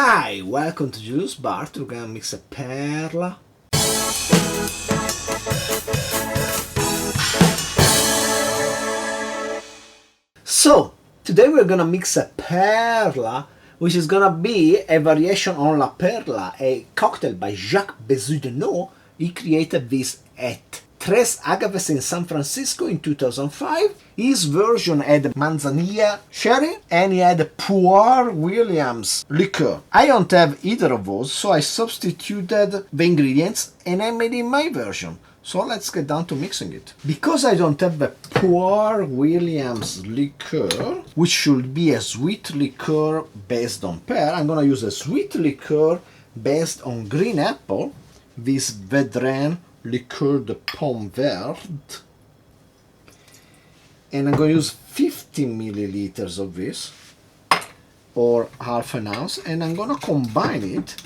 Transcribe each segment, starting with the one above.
Hi, welcome to Julius Bar. We're gonna mix a Perla. So, today we're gonna mix a Perla, which is gonna be a variation on La Perla, a cocktail by Jacques Bezudenot. He created this at Tres Agaves in San Francisco in 2005. His version had manzanilla sherry and he had Poire Williams liqueur. I don't have either of those, so I substituted the ingredients and I made it my version. So let's get down to mixing it. Because I don't have the Poire Williams liqueur, which should be a sweet liqueur based on pear, I'm gonna use a sweet liqueur based on green apple, this Vedrenne liqueur de pomme verte, and I'm going to use 50 milliliters of this, or half an ounce, and I'm going to combine it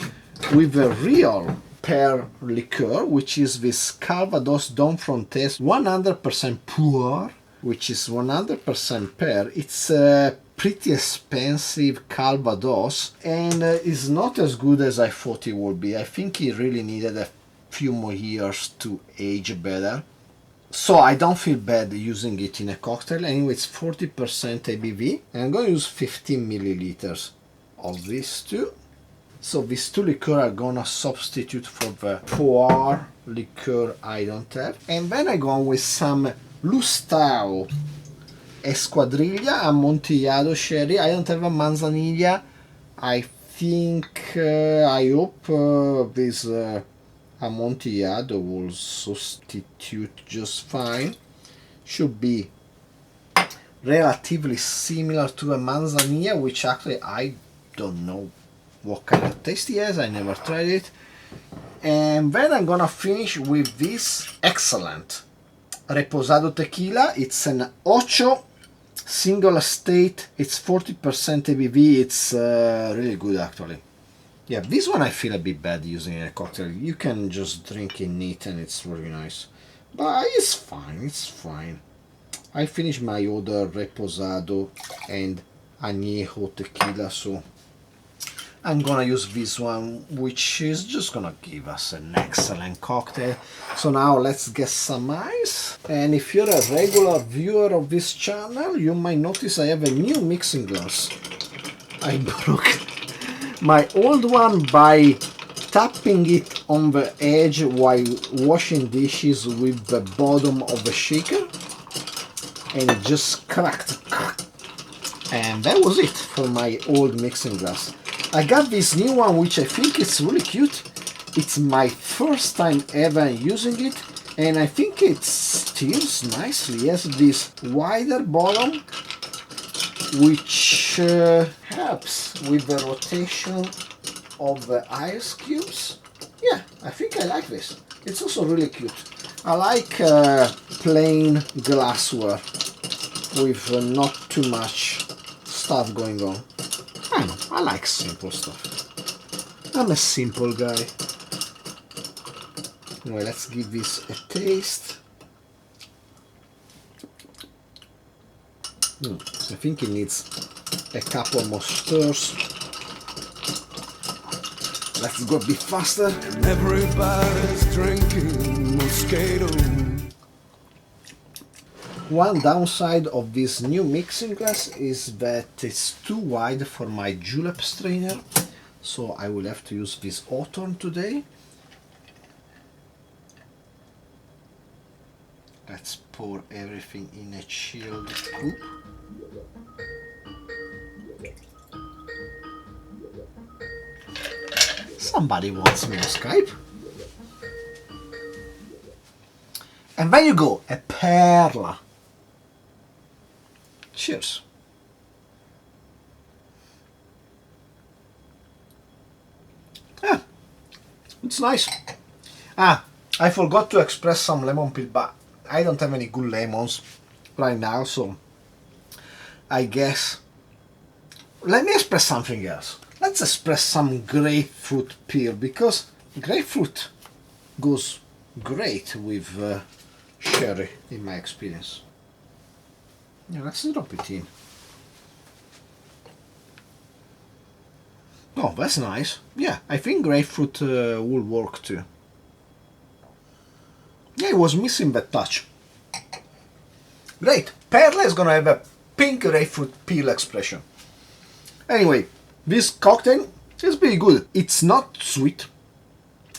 with a real pear liqueur, which is this Calvados Domfrontais 100% Poire, which is 100% pear. It's a pretty expensive Calvados, and it's not as good as I thought it would be. I think it really needed a few more years to age better. So I don't feel bad using it in a cocktail. Anyway, it's 40% ABV, and I'm going to use 15 milliliters of these two. So these two liqueurs are gonna substitute for the Poire liqueur I don't have. And then I go on with some Lustau Escuadrilla Amontillado sherry. I don't have a manzanilla. I think, I hope this Amontillado will substitute just fine. Should be relatively similar to a manzanilla, which actually I don't know what kind of taste it has. I never tried it. And then I'm gonna finish with this excellent Reposado tequila. It's an Ocho single estate. It's 40% ABV. It's really good actually. Yeah, this one I feel a bit bad using in a cocktail. You can just drink it neat and it's really nice. But it's fine, it's fine. I finished my other Reposado and Añejo tequila, so I'm gonna use this one, which is just gonna give us an excellent cocktail. So now let's get some ice. And if you're a regular viewer of this channel, you might notice I have a new mixing glass. I broke my old one by tapping it on the edge while washing dishes with the bottom of the shaker, and it just cracked. And that was it for my old mixing glass. I got this new one, which I think is really cute. It's my first time ever using it, and I think it steers nicely. It has this wider bottom, which helps with the rotation of the ice cubes. Yeah, I think I like this. It's also really cute. I like plain glassware with not too much stuff going on. I know, I like simple stuff. I'm a simple guy. Anyway, let's give this a taste. I think it needs a couple more stirs. Let's go a bit faster. And everybody's drinking Moscato. One downside of this new mixing glass is that it's too wide for my julep strainer, so I will have to use this Hawthorne today. Let's pour everything in a chilled coupe. Somebody wants me on Skype. And then you go, a Perla. Cheers. Yeah, it's nice. I forgot to express some lemon peel, but I don't have any good lemons right now, so I guess let me express something else. Let's express some grapefruit peel, because grapefruit goes great with sherry in my experience. Yeah, let's drop it in. Oh, that's nice. Yeah, I think grapefruit will work too. Yeah, it was missing that touch. Great. Perla is gonna have a pink grapefruit peel expression. Anyway, this cocktail is pretty good. It's not sweet.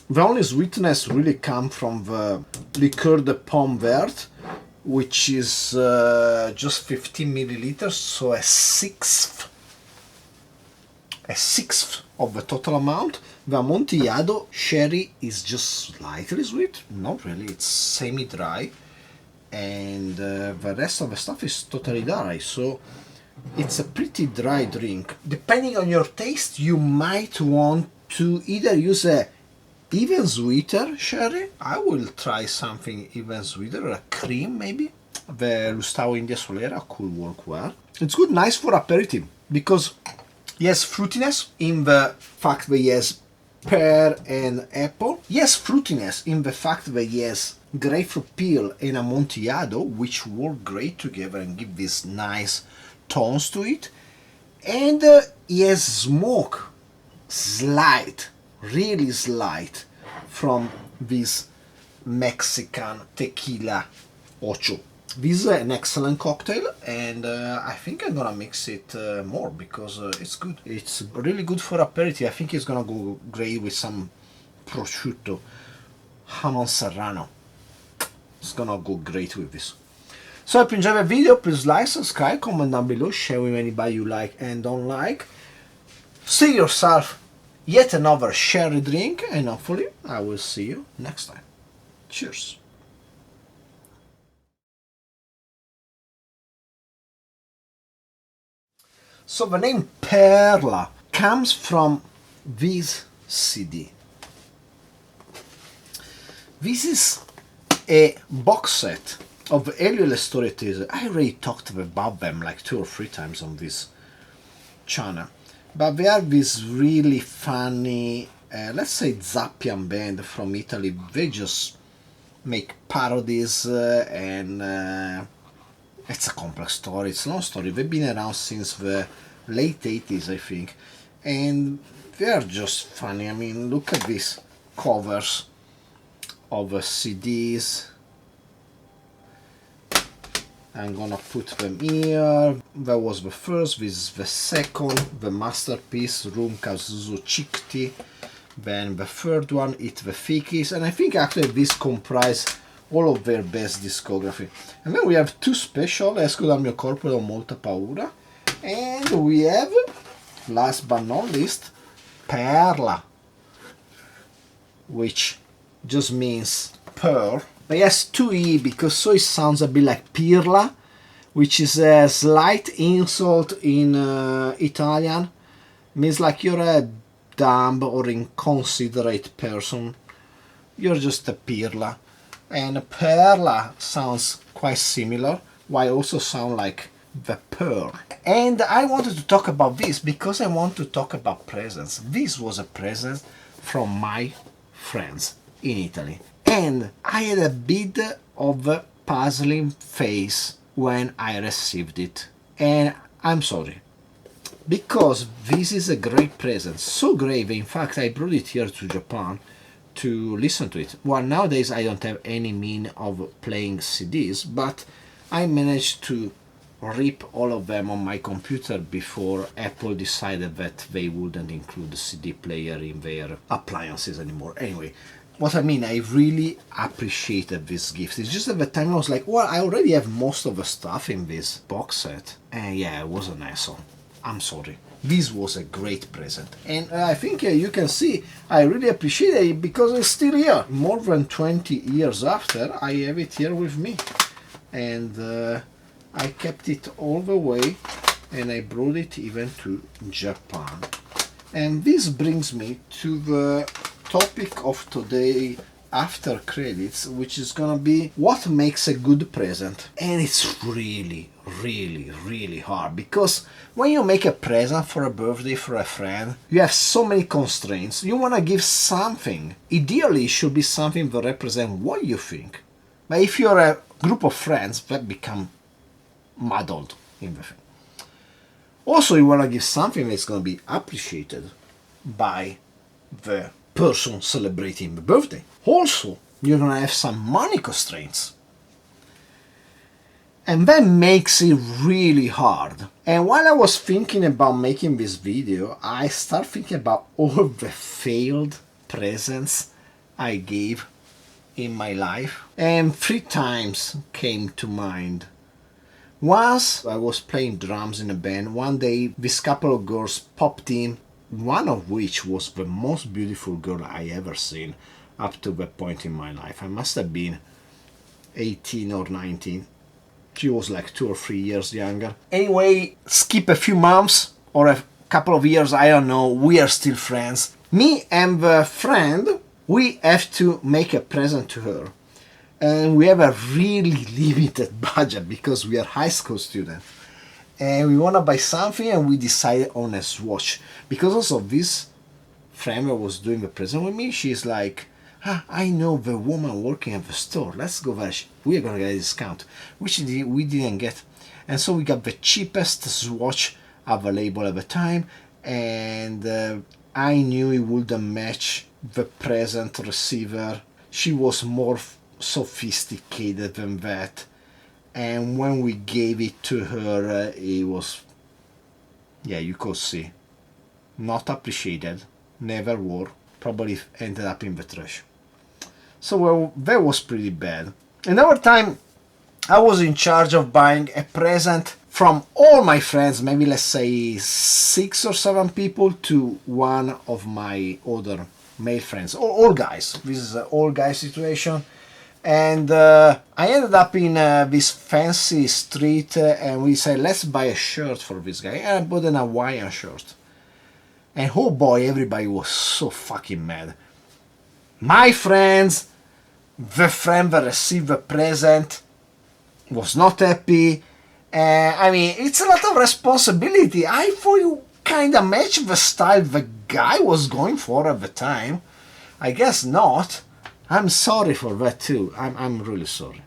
The only sweetness really comes from the liqueur de pomme verte, which is just 15 milliliters, so a sixth of the total amount. The Amontillado sherry is just slightly sweet, not really, it's semi-dry, and the rest of the stuff is totally dry, so it's a pretty dry drink. Depending on your taste, you might want to either use a even sweeter sherry. I will try something even sweeter, a cream maybe. The Lustau India Solera could work well. It's good, nice for aperitif, because yes, fruitiness in the fact that yes, pear and apple. Yes, fruitiness in the fact that yes, grapefruit peel and Amontillado, which work great together and give this nice tones to it. And yes, smoke, slight, really slight, from this Mexican tequila Ocho. This is an excellent cocktail, and I think I'm gonna mix it more because it's good. It's really good for aperitif. I think it's gonna go great with some prosciutto, jamon serrano. It's gonna go great with this. So if you enjoyed the video, please like, subscribe, comment down below, share with anybody you like and don't like. See yourself yet another sherry drink, and hopefully I will see you next time. Cheers. So the name Perla comes from this CD. This is a box set of Elio and Storie Tese. I already talked about them like 2 or 3 times on this channel. But they are this really funny, let's say Zappian band from Italy. They just make parodies and it's a complex story, it's a long story. They've been around since the late 80s, I think. And they are just funny. I mean, look at these covers of CDs. I'm gonna put them here. That was the first, this is the second, the masterpiece, Rum Kazuzu Chikti. Then the third one, It's the Fikis. And I think actually this comprise all of their best discography. And then we have 2 special, Esco dal mio corpo ho molta paura. And we have, last but not least, Perla, which just means pearl. But yes, 2E, because so it sounds a bit like Peerla, which is a slight insult in Italian. Means like you're a dumb or inconsiderate person. You're just a Peerla. And Perla sounds quite similar, while also sound like the pearl. And I wanted to talk about this because I want to talk about presents. This was a present from my friends in Italy. And I had a bit of a puzzling face when I received it. And I'm sorry. Because this is a great present. So great, in fact, I brought it here to Japan to listen to it. Well, nowadays I don't have any mean of playing CDs, but I managed to rip all of them on my computer before Apple decided that they wouldn't include the CD player in their appliances anymore. Anyway, what I mean, I really appreciated this gift. It's just at the time I was like, well, I already have most of the stuff in this box set. And yeah, I was an asshole. I'm sorry. This was a great present. And I think you can see I really appreciate it because it's still here. More than 20 years after, I have it here with me. And I kept it all the way and I brought it even to Japan. And this brings me to the topic of today after credits, which is gonna be what makes a good present. And it's really hard, because when you make a present for a birthday for a friend, you have so many constraints. You want to give something. Ideally it should be something that represents what you think, but if you're a group of friends, that become muddled in the thing. Also, you want to give something that's going to be appreciated. by the person celebrating the birthday. Also, you're gonna have some money constraints. And that makes it really hard. And while I was thinking about making this video, I started thinking about all the failed presents I gave in my life. And 3 times came to mind. Once I was playing drums in a band. One day this couple of girls popped in, one of which was the most beautiful girl I ever seen up to that point in my life. I must have been 18 or 19. She was like 2 or 3 years younger. Anyway, skip a few months or a couple of years, I don't know, we are still friends. Me and the friend, we have to make a present to her. And we have a really limited budget because we are high school students. And we want to buy something and we decided on a Swatch. Because also this friend that was doing the present with me, she's like, I know the woman working at the store, let's go there, we are gonna get a discount, which we didn't get. And so we got the cheapest Swatch available at the time, and I knew it wouldn't match the present receiver. She was more sophisticated than that, and when we gave it to her, it was, yeah, you could see, not appreciated, never wore, probably ended up in the trash. So well, that was pretty bad. Another time I was in charge of buying a present from all my friends, maybe let's say 6 or 7 people, to one of my other male friends, all guys. This is an all guy situation. And I ended up in this fancy street, and we said, let's buy a shirt for this guy. And I bought an Hawaiian shirt. And oh boy, everybody was so fucking mad. My friends, the friend that received the present was not happy. I mean, it's a lot of responsibility. I thought you kind of matched the style the guy was going for at the time. I guess not. I'm sorry for that too. I'm really sorry.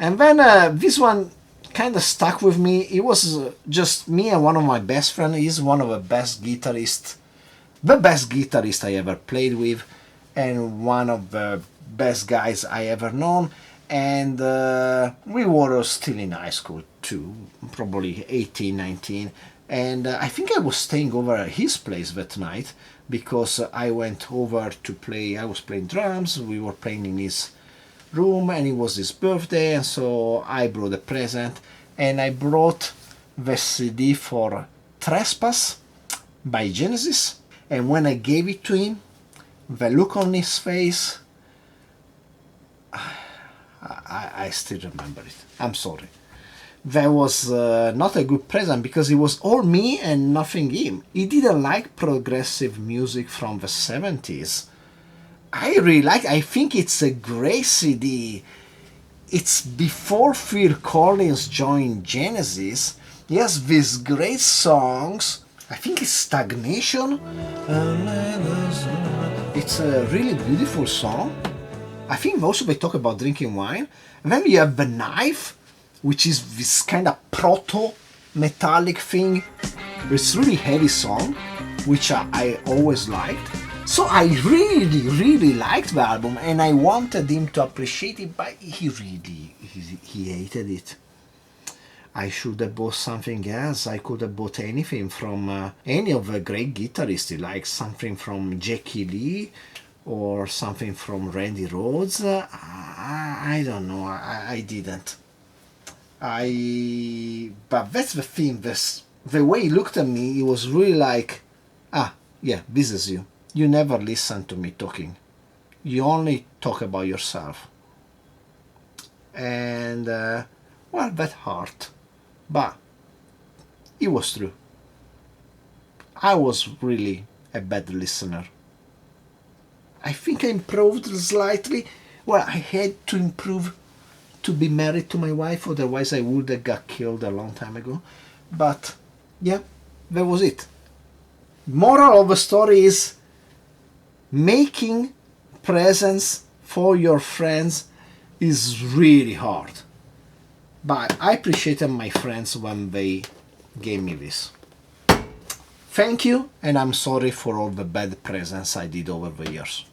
And then this one kind of stuck with me. It was just me and one of my best friends. He's one of the best guitarists, the best guitarist I ever played with, and one of the best guys I ever known. And we were still in high school too, probably 18, 19. And I think I was staying over at his place that night because I went over to play. I was playing drums, we were playing in his room, and it was his birthday, and so I brought a present, and I brought the CD for Trespass by Genesis. And when I gave it to him, the look on his face, I still remember it. I'm sorry. That was not a good present because it was all me and nothing him. He didn't like progressive music from the 70s. I really like. I think it's a great CD. It's before Phil Collins joined Genesis. He has these great songs. I think it's Stagnation. It's a really beautiful song. I think also they talk about drinking wine. And then you have The Knife, which is this kind of proto-metallic thing. It's a really heavy song, which I always liked. So I really liked the album, and I wanted him to appreciate it, but he hated it. I should have bought something else. I could have bought anything from any of the great guitarists. He likes something from Jackie Lee or something from Randy Rhoads. I don't know. I didn't. But that's the thing. The way he looked at me, he was really like, yeah, this is you. You never listen to me talking. You only talk about yourself. And, well, that hurt. But it was true. I was really a bad listener. I think I improved slightly. Well, I had to improve to be married to my wife, otherwise I would have got killed a long time ago. But, yeah, that was it. Moral of the story is making presents for your friends is really hard. But I appreciated my friends when they gave me this. Thank you, and I'm sorry for all the bad presents I did over the years.